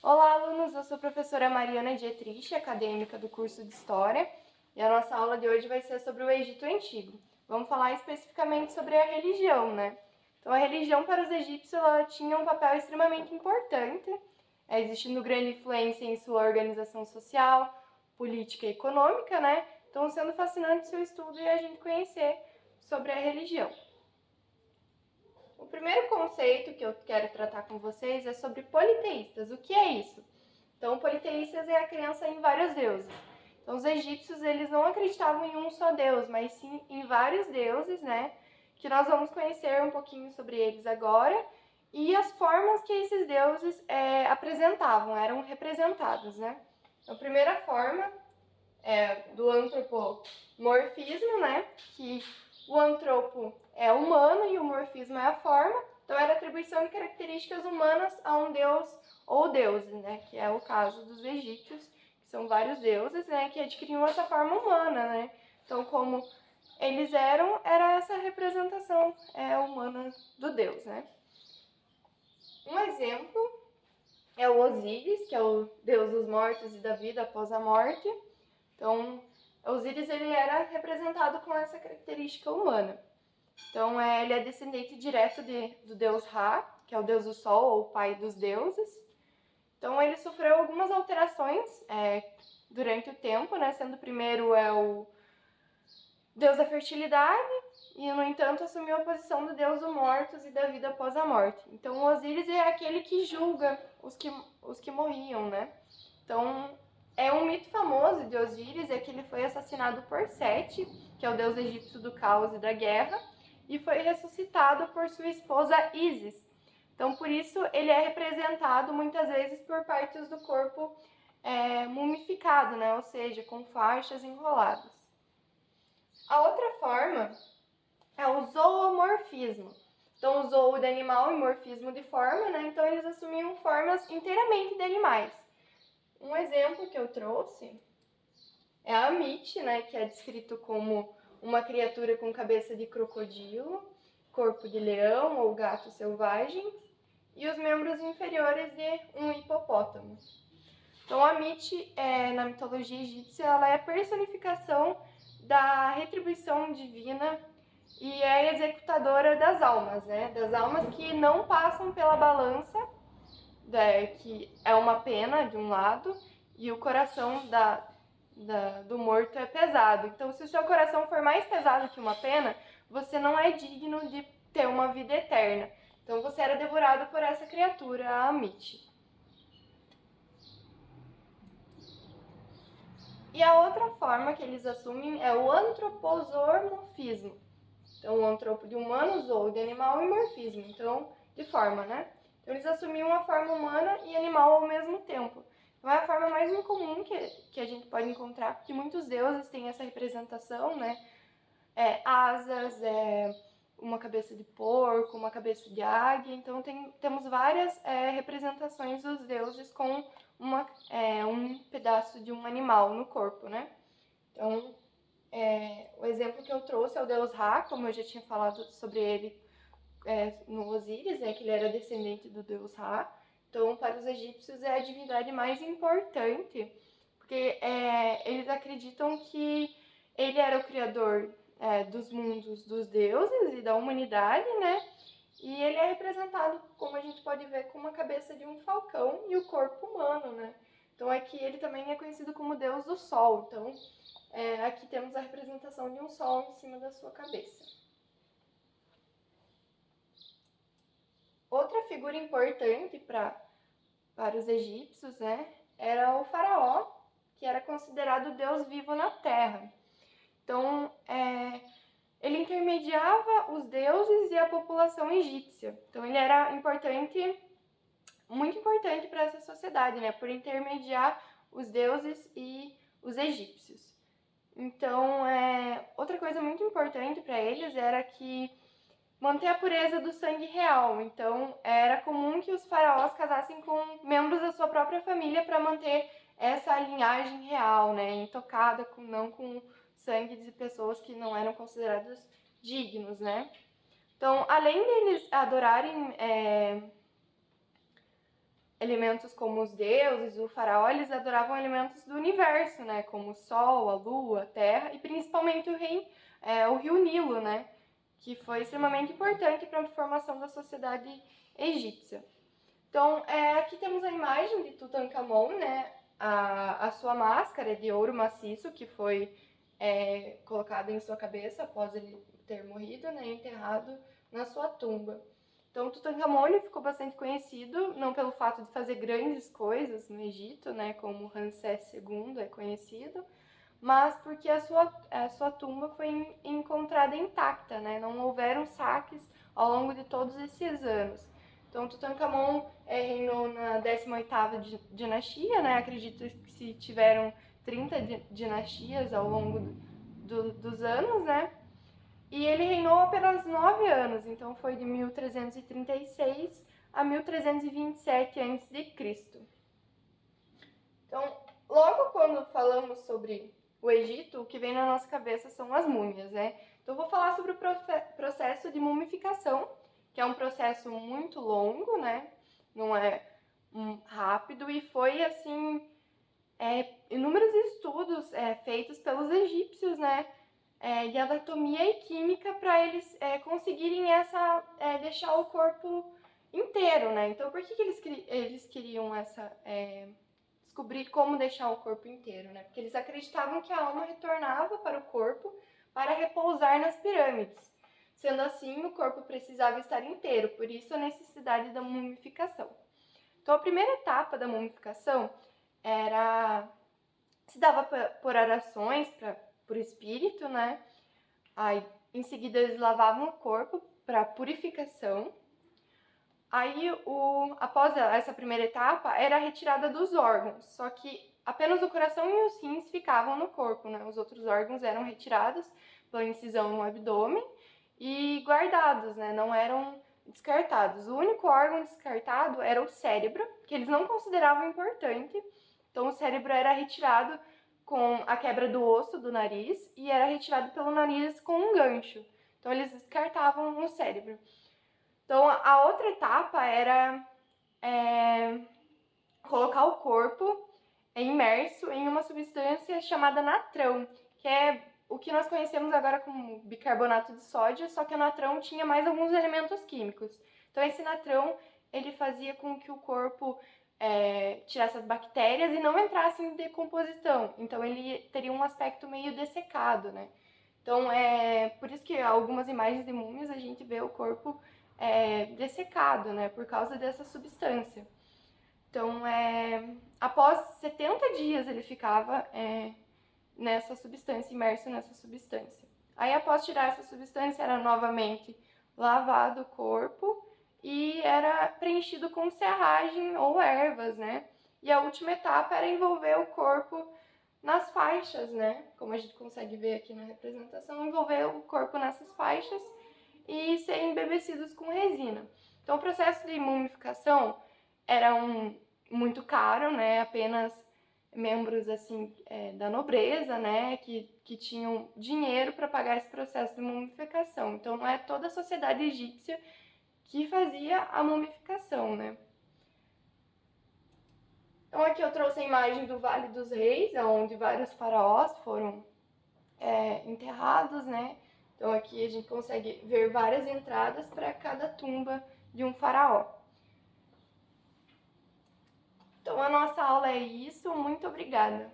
Olá, alunos! Eu sou a professora Mariana Dietrich, acadêmica do curso de História, e a nossa aula de hoje vai ser sobre o Egito Antigo. Vamos falar especificamente sobre a religião, né? Então, a religião para os egípcios ela tinha um papel extremamente importante, existindo grande influência em sua organização social, política e econômica, né? Então, sendo fascinante seu estudo e a gente conhecer sobre a religião. O primeiro conceito que eu quero tratar com vocês é sobre politeístas. O que é isso? Então, politeístas é a crença em vários deuses. Então, os egípcios, eles não acreditavam em um só deus, mas sim em vários deuses, né? Que nós vamos conhecer um pouquinho sobre eles agora. E as formas que esses deuses apresentavam, eram representados, né? Então, a primeira forma é do antropomorfismo, né? Que o antropo é humano e o morfismo é a forma. Então, era atribuição de características humanas a um deus ou deuses, né? Que é o caso dos egípcios, que são vários deuses, né? Que adquiriam essa forma humana, né? Então, como eles era essa representação humana do deus, né? Um exemplo é o Osíris, que é o deus dos mortos e da vida após a morte. Então, Osíris ele era representado com essa característica humana. Então, ele é descendente direto do deus Ra, que é o deus do sol ou pai dos deuses. Então, ele sofreu algumas alterações durante o tempo, né? Sendo o primeiro o deus da fertilidade e, no entanto, assumiu a posição do deus dos mortos e da vida após a morte. Então, Osíris é aquele que julga os que morriam, né? Então, um mito famoso de Osíris é que ele foi assassinado por Sete, que é o deus egípcio do caos e da guerra, e foi ressuscitado por sua esposa Ísis. Então, por isso, ele é representado muitas vezes por partes do corpo mumificado, né? Ou seja, com faixas enroladas. A outra forma é o zoomorfismo. Então, o zoo de animal e morfismo de forma, né? Então, eles assumiam formas inteiramente de animais. Um exemplo que eu trouxe é a Amit, né, que é descrito como uma criatura com cabeça de crocodilo, corpo de leão ou gato selvagem e os membros inferiores de um hipopótamo. Então, a Amit, na mitologia egípcia, ela é a personificação da retribuição divina e é a executadora das almas, né? Das almas que não passam pela balança, que é uma pena de um lado, e o coração do morto é pesado. Então, se o seu coração for mais pesado que uma pena, você não é digno de ter uma vida eterna. Então, você era devorado por essa criatura, a Amit. E a outra forma que eles assumem é o antroposomorfismo. Então, o antropo de humanos ou de animal e morfismo, então, de forma, né? Então, eles assumiam a forma humana e animal ao mesmo tempo. Então, é a forma mais incomum que a gente pode encontrar, porque muitos deuses têm essa representação, né? Asas, uma cabeça de porco, uma cabeça de águia. Então, temos várias representações dos deuses com um pedaço de um animal no corpo, né? Então, o exemplo que eu trouxe é o deus Ra, como eu já tinha falado sobre ele no Osíris, que ele era descendente do deus Ra. Então, para os egípcios é a divindade mais importante, porque eles acreditam que ele era o criador dos mundos dos deuses e da humanidade, né? E ele é representado, como a gente pode ver, com uma cabeça de um falcão e o corpo humano, né? Então, aqui ele também é conhecido como deus do sol. Então, aqui temos a representação de um sol em cima da sua cabeça. Outra figura importante para os egípcios, né, era o faraó, que era considerado o deus vivo na terra. Então, ele intermediava os deuses e a população egípcia. Então, ele era muito importante para essa sociedade, né, por intermediar os deuses e os egípcios. Então, outra coisa muito importante para eles era que manter a pureza do sangue real. Então, era comum que os faraós casassem com membros da sua própria família para manter essa linhagem real, né, intocada, não com sangue de pessoas que não eram consideradas dignos, né. Então, além deles adorarem elementos como os deuses, o faraó, eles adoravam elementos do universo, né? Como o sol, a lua, a terra e principalmente o rio Nilo, né? Que foi extremamente importante para a formação da sociedade egípcia. Então, aqui temos a imagem de Tutankhamon, né? A sua máscara de ouro maciço, que foi colocada em sua cabeça após ele ter morrido, né? Enterrado na sua tumba. Então, Tutankhamon ficou bastante conhecido, não pelo fato de fazer grandes coisas no Egito, né? Como Ramsés II é conhecido, mas porque a sua tumba foi encontrada intacta, né? Não houveram saques ao longo de todos esses anos. Então, Tutankhamon reinou na 18ª dinastia, né? Acredito que se tiveram 30 dinastias ao longo dos anos, né? E ele reinou apenas 9 anos, então foi de 1336 a 1327 a.C. Então, logo quando falamos sobre o Egito, o que vem na nossa cabeça são as múmias, né? Então, eu vou falar sobre o processo de mumificação, que é um processo muito longo, né? Não é rápido, e foi, assim, inúmeros estudos feitos pelos egípcios, né? De anatomia e química para eles conseguirem deixar o corpo inteiro, né? Então, por que eles queriam descobrir como deixar o corpo inteiro, né? Porque eles acreditavam que a alma retornava para o corpo para repousar nas pirâmides. Sendo assim, o corpo precisava estar inteiro, por isso a necessidade da mumificação. Então, a primeira etapa da mumificação se dava por orações por espírito, né? Aí, em seguida, eles lavavam o corpo para purificação. Aí, após essa primeira etapa, era a retirada dos órgãos, só que apenas o coração e os rins ficavam no corpo, né? Os outros órgãos eram retirados pela incisão no abdômen e guardados, né? Não eram descartados. O único órgão descartado era o cérebro, que eles não consideravam importante. Então, o cérebro era retirado com a quebra do osso do nariz e era retirado pelo nariz com um gancho. Então, eles descartavam o cérebro. Então, a outra etapa era colocar o corpo imerso em uma substância chamada natrão, que é o que nós conhecemos agora como bicarbonato de sódio, só que o natrão tinha mais alguns elementos químicos. Então, esse natrão, ele fazia com que o corpo tirasse as bactérias e não entrasse em decomposição. Então, ele teria um aspecto meio dessecado, né? Então, por isso que algumas imagens de múmias a gente vê o corpo dessecado, né? Por causa dessa substância. Então, após 70 dias ele ficava nessa substância, imerso nessa substância. Aí, após tirar essa substância, era novamente lavado o corpo e era preenchido com serragem ou ervas, né? E a última etapa era envolver o corpo nas faixas, né? Como a gente consegue ver aqui na representação, envolver o corpo nessas faixas e ser embebecidos com resina. Então, o processo de mumificação era muito caro, né? Apenas membros assim da nobreza, né, que tinham dinheiro para pagar esse processo de mumificação. Então, não é toda a sociedade egípcia que fazia a mumificação, né? Então, aqui eu trouxe a imagem do Vale dos Reis, onde vários faraós foram enterrados, né? Então, aqui a gente consegue ver várias entradas para cada tumba de um faraó. Então, a nossa aula é isso. Muito obrigada!